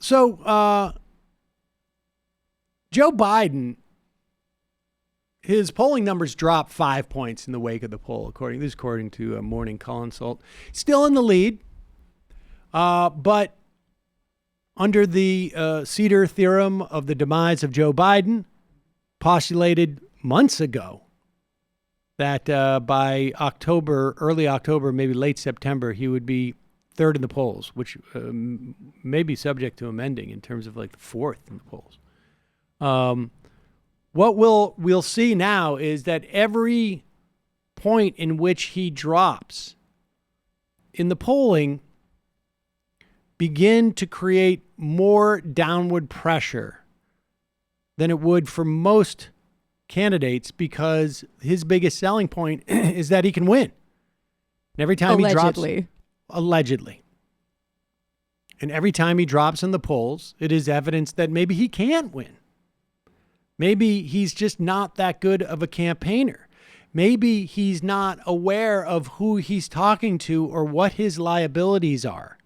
So Joe Biden, his polling numbers dropped 5 points in the wake of the poll, according to a Morning Colossal. Still in the lead, but under the Seder theorem of the demise of Joe Biden, postulated months ago that by October, early October, maybe late September, he would be third in the polls, which may be subject to amending in terms of like the fourth in the polls. What we'll see now is that every point in which he drops in the polling begin to create more downward pressure than it would for most candidates, because his biggest selling point is that he can win. And every time he drops, allegedly, and every time he drops in the polls, it is evidence that maybe he can't win. Maybe he's just not that good of a campaigner. Maybe he's not aware of who he's talking to or what his liabilities are.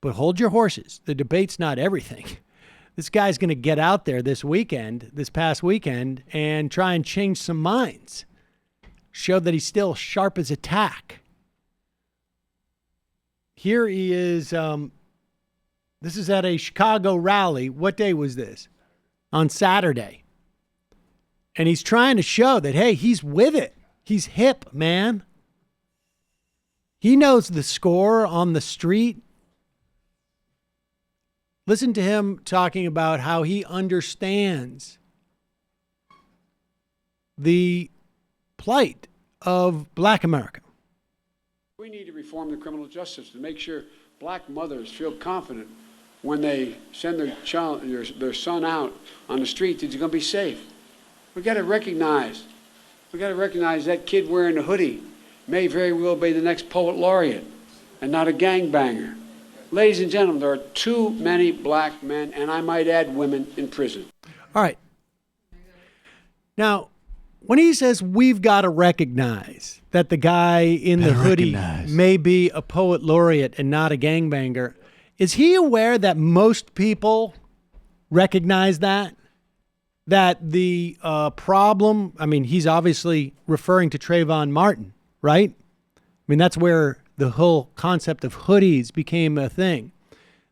But hold your horses. The debate's not everything. This guy's going to get out there this past weekend, and try and change some minds. Show that he's still sharp as a tack. Here he is. This is at a Chicago rally. What day was this? On Saturday. And he's trying to show that, hey, he's with it. He's hip, man. He knows the score on the street. Listen to him talking about how he understands the plight of Black America. We need to reform the criminal justice to make sure Black mothers feel confident when they send their son out on the street that he's going to be safe. We got to recognize that kid wearing a hoodie may very well be the next poet laureate and not a gangbanger. Ladies and gentlemen, there are too many Black men, and I might add women, in prison. All right. Now, when he says we've got to recognize that the guy in the hoodie may be a poet laureate and not a gangbanger, is he aware that most people recognize that? That the problem, I mean, he's obviously referring to Trayvon Martin, right? I mean, that's where the whole concept of hoodies became a thing.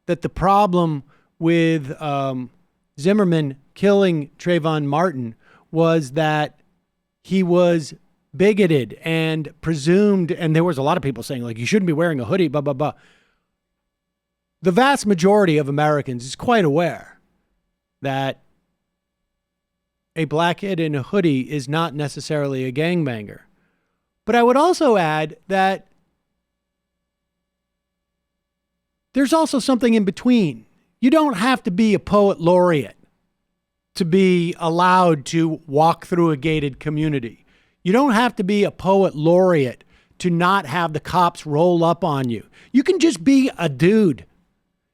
That the problem with Zimmerman killing Trayvon Martin was that he was bigoted and presumed, and there was a lot of people saying, like, you shouldn't be wearing a hoodie, blah, blah, blah. The vast majority of Americans is quite aware that a black kid in a hoodie is not necessarily a gangbanger. But I would also add that there's also something in between. You don't have to be a poet laureate to be allowed to walk through a gated community. You don't have to be a poet laureate to not have the cops roll up on you. You can just be a dude.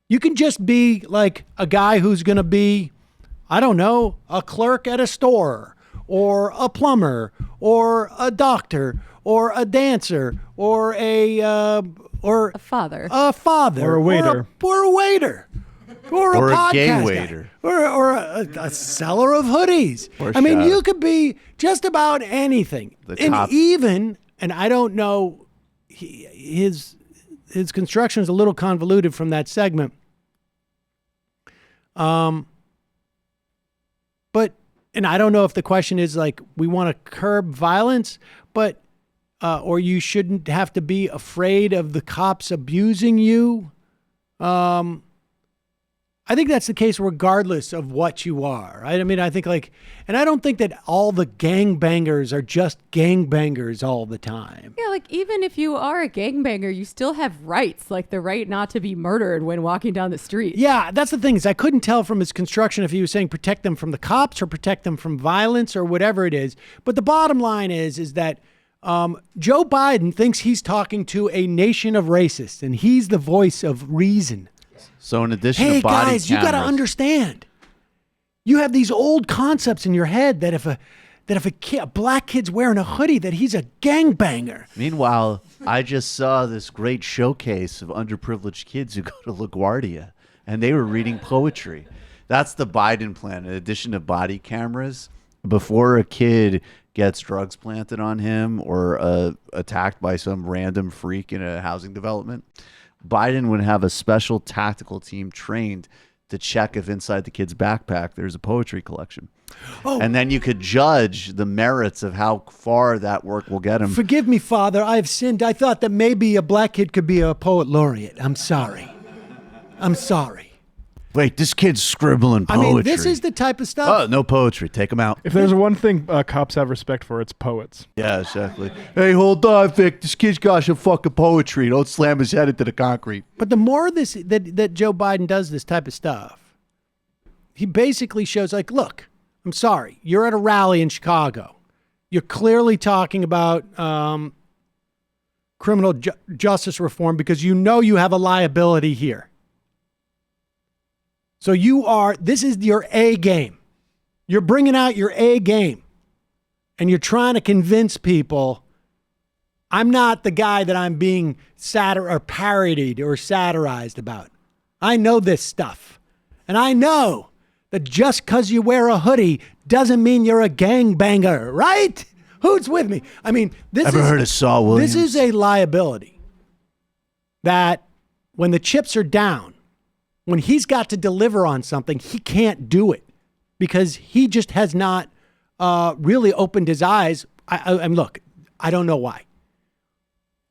You can just be like a guy who's going to be, I don't know, a clerk at a store, or a plumber, or a doctor, or a dancer, or a father, or a waiter, or a waiter, or a podcast gay guy, waiter, or a seller of hoodies. I mean, you could be just about anything. And I don't know, his construction is a little convoluted from that segment. But, and I don't know if the question is like, we want to curb violence, but, or you shouldn't have to be afraid of the cops abusing you. I think that's the case regardless of what you are, right? I mean, I think like, and I don't think that all the gangbangers are just gangbangers all the time. Yeah, like even if you are a gangbanger, you still have rights, like the right not to be murdered when walking down the street. Yeah, that's the thing is I couldn't tell from his construction if he was saying protect them from the cops or protect them from violence or whatever it is. But the bottom line is that Joe Biden thinks he's talking to a nation of racists and he's the voice of reason. So in addition to body guys, you got to understand. You have these old concepts in your head that that if a black kid's wearing a hoodie, that he's a gangbanger. Meanwhile, I just saw this great showcase of underprivileged kids who go to LaGuardia, and they were reading poetry. That's the Biden plan. In addition to body cameras, before a kid gets drugs planted on him or attacked by some random freak in a housing development, Biden would have a special tactical team trained to check if inside the kid's backpack there's a poetry collection. Oh. And then you could judge the merits of how far that work will get him. Forgive me, Father, I have sinned. I thought that maybe a black kid could be a poet laureate. I'm sorry. Wait, this kid's scribbling poetry. I mean, this is the type of stuff. Oh, no poetry. Take him out. If there's one thing cops have respect for, it's poets. Yeah, exactly. Hey, hold on, Vic. This kid's got some fucking poetry. Don't slam his head into the concrete. But the more that Joe Biden does this type of stuff, he basically shows like, look, I'm sorry. You're at a rally in Chicago. You're clearly talking about criminal justice reform because you know you have a liability here. So this is your A game. You're bringing out your A game. And you're trying to convince people, I'm not the guy that I'm being parodied or satirized about. I know this stuff. And I know that just because you wear a hoodie doesn't mean you're a gangbanger, right? Who's with me? I mean, heard of Saul Williams? This is a liability that when the chips are down, when he's got to deliver on something, he can't do it because he just has not really opened his eyes. I look, I don't know why.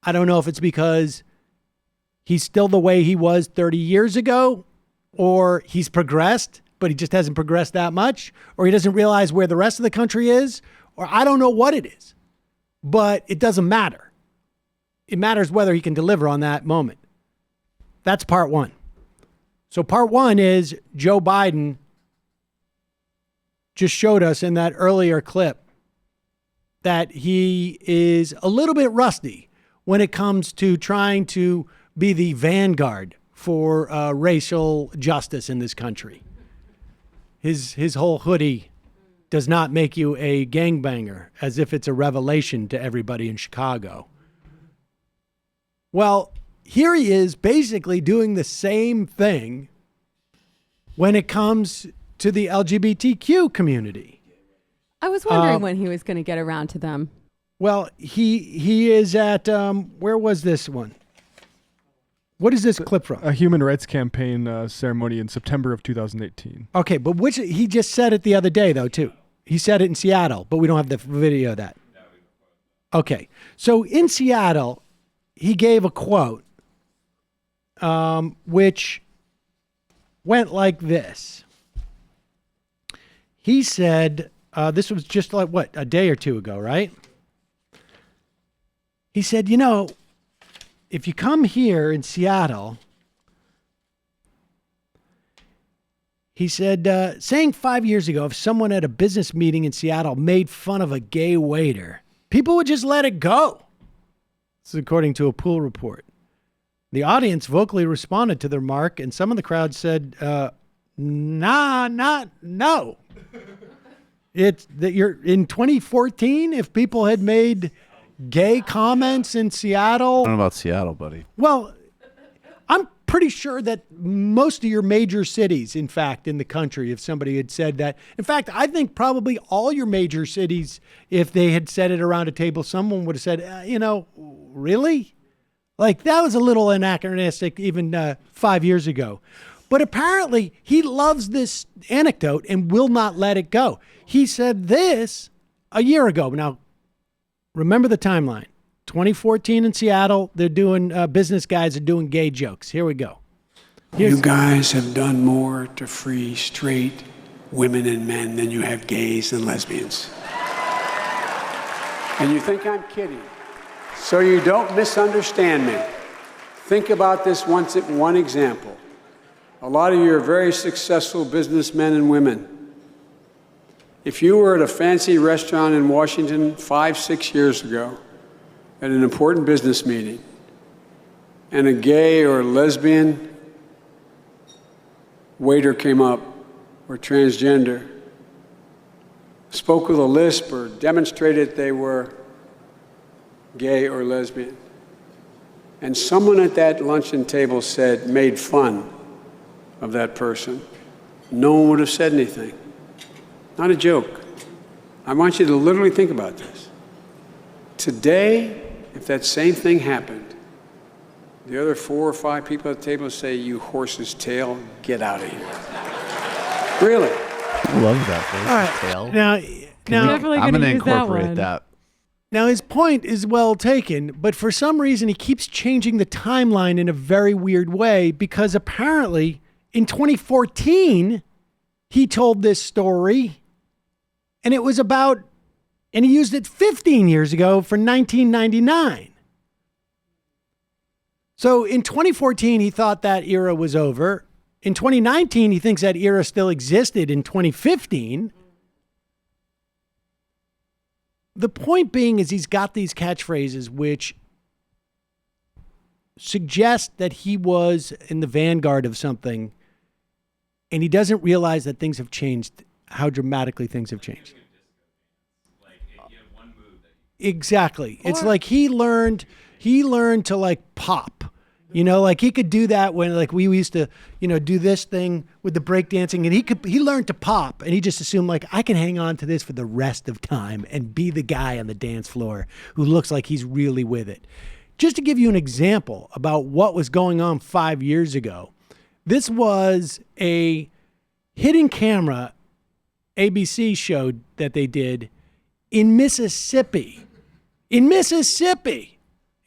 I don't know if it's because he's still the way he was 30 years ago, or he's progressed, but he just hasn't progressed that much, or he doesn't realize where the rest of the country is, or I don't know what it is, but it doesn't matter. It matters whether he can deliver on that moment. That's part one. So part one is Joe Biden just showed us in that earlier clip that he is a little bit rusty when it comes to trying to be the vanguard for racial justice in this country. His whole hoodie does not make you a gangbanger, as if it's a revelation to everybody in Chicago. Well, here he is basically doing the same thing when it comes to the LGBTQ community. I was wondering when he was going to get around to them. Well, he is at, where was this one? What is this clip from? A human rights campaign ceremony in September of 2018. Okay, but he just said it the other day, though, too. He said it in Seattle, but we don't have the video of that. Okay, so in Seattle, he gave a quote, which went like this. He said, this was just like, a day or two ago, right? He said, if you come here in Seattle, he said, saying 5 years ago, if someone at a business meeting in Seattle made fun of a gay waiter, people would just let it go. This is according to a pool report. The audience vocally responded to the remark, and some of the crowd said, no. It's that you're in 2014, if people had made gay comments in Seattle. I don't know about Seattle, buddy. Well, I'm pretty sure that most of your major cities, in fact, in the country, if somebody had said that. In fact, I think probably all your major cities, if they had said it around a table, someone would have said, really? Like, that was a little anachronistic even 5 years ago. But apparently, he loves this anecdote and will not let it go. He said this a year ago. Now, remember the timeline. 2014 in Seattle, they're doing, business guys are doing gay jokes. Here we go. You guys have done more to free straight women and men than you have gays and lesbians. And you think I'm kidding. So you don't misunderstand me. Think about this one example. A lot of you are very successful businessmen and women. If you were at a fancy restaurant in Washington 5-6 years ago at an important business meeting, and a gay or lesbian waiter came up, or transgender, spoke with a lisp or demonstrated they were gay or lesbian, and someone at that luncheon table made fun of that person, no one would have said anything. Not a joke. I want you to literally think about this. Today, if that same thing happened, the other 4 or 5 people at the table say, "You horse's tail, get out of here." Really? I love that. All right. Now, definitely I'm going to gonna use that incorporate one. that. Now, his point is well taken, but for some reason, he keeps changing the timeline in a very weird way because apparently in 2014, he told this story and it was about, and he used it 15 years ago for 1999. So in 2014, he thought that era was over. In 2019, he thinks that era still existed in 2015. The point being is he's got these catchphrases which suggest that he was in the vanguard of something, and he doesn't realize that things have changed, how dramatically things have changed. Exactly. It's like he learned to like pop. You know, like he could do that when like we used to, do this thing with the breakdancing, and he learned to pop, and he just assumed like I can hang on to this for the rest of time and be the guy on the dance floor who looks like he's really with it. Just to give you an example about what was going on 5 years ago, this was a hidden camera ABC show that they did in Mississippi.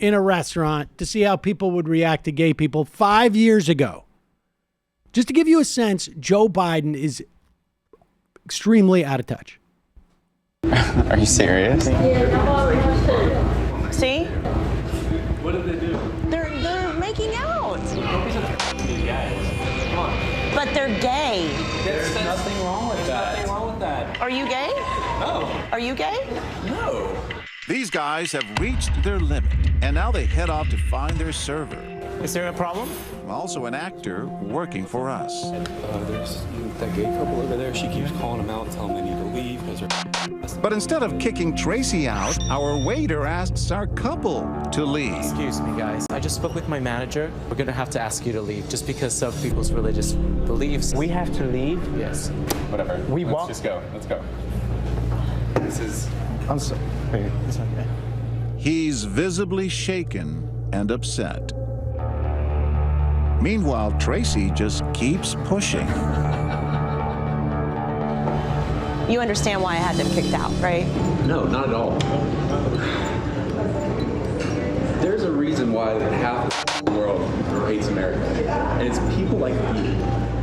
In a restaurant to see how people would react to gay people 5 years ago. Just to give you a sense, Joe Biden is extremely out of touch. Are you serious? See? What did they do? They're making out. But they're gay. There's nothing wrong with that. Nothing wrong with that. Are you gay? No. Are you gay? No. These guys have reached their limit, and now they head off to find their server. Is there a problem? Also an actor working for us. There's that gay couple over there. She keeps calling them out and telling them they need to leave because they're. But instead of kicking Tracy out, our waiter asks our couple to leave. Excuse me, guys. I just spoke with my manager. We're gonna have to ask you to leave just because of people's religious beliefs. We have to leave? Yes. Whatever. Let's just go. Let's go. This is. I'm sorry. It's okay. He's visibly shaken and upset. Meanwhile, Tracy just keeps pushing. You understand why I had them kicked out, right? No, not at all. There's a reason why half the world hates America, and it's people like you.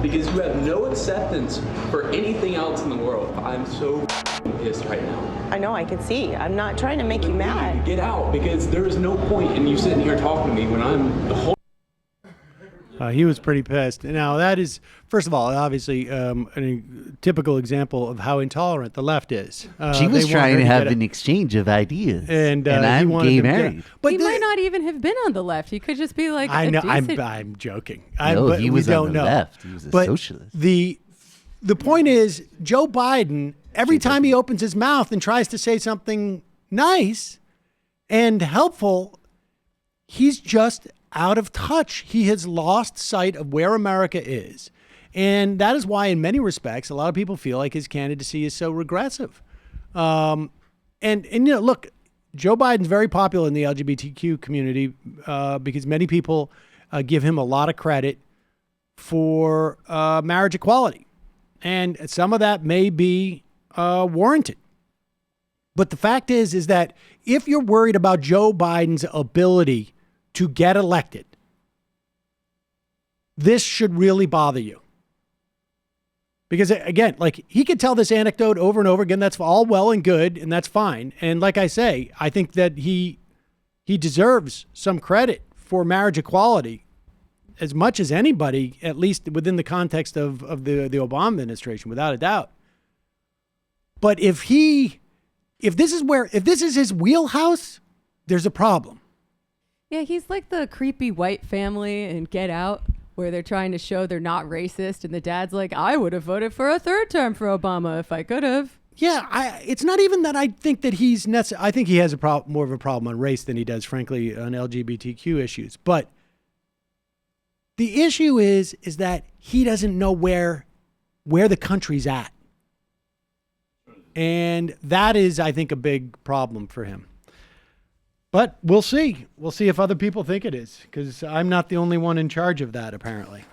Because you have no acceptance for anything else in the world. I'm so pissed right now. I know, I can see. I'm not trying to make you mad. Get out, because there is no point in you sitting here talking to me when I'm the whole. He was pretty pissed. Now, that is, first of all, obviously a typical example of how intolerant the left is. She was trying to have an exchange of ideas, and I'm gay married. But he might not even have been on the left. He could just be like I know. decent... I'm joking. No, he was on the left. He was a socialist. The point is, Joe Biden, every time he opens his mouth and tries to say something nice and helpful, he's just out of touch. He has lost sight of where America is. And that is why, in many respects, a lot of people feel like his candidacy is so regressive. And look, Joe Biden's very popular in the LGBTQ community because many people give him a lot of credit for marriage equality. And some of that may be warranted. But the fact is that if you're worried about Joe Biden's ability to get elected, this should really bother you. Because again, like he could tell this anecdote over and over again. That's all well and good, and that's fine. And like I say, I think that he deserves some credit for marriage equality as much as anybody, at least within the context of the Obama administration, without a doubt. But if this is his wheelhouse, there's a problem. Yeah, he's like the creepy white family in Get Out, where they're trying to show they're not racist, and the dad's like, I would have voted for a third term for Obama if I could have. Yeah, it's not even that I think that he's I think he has more of a problem on race than he does, frankly, on LGBTQ issues. But the issue is that he doesn't know where the country's at. And that is, I think, a big problem for him. But we'll see. We'll see if other people think it is, because I'm not the only one in charge of that, apparently.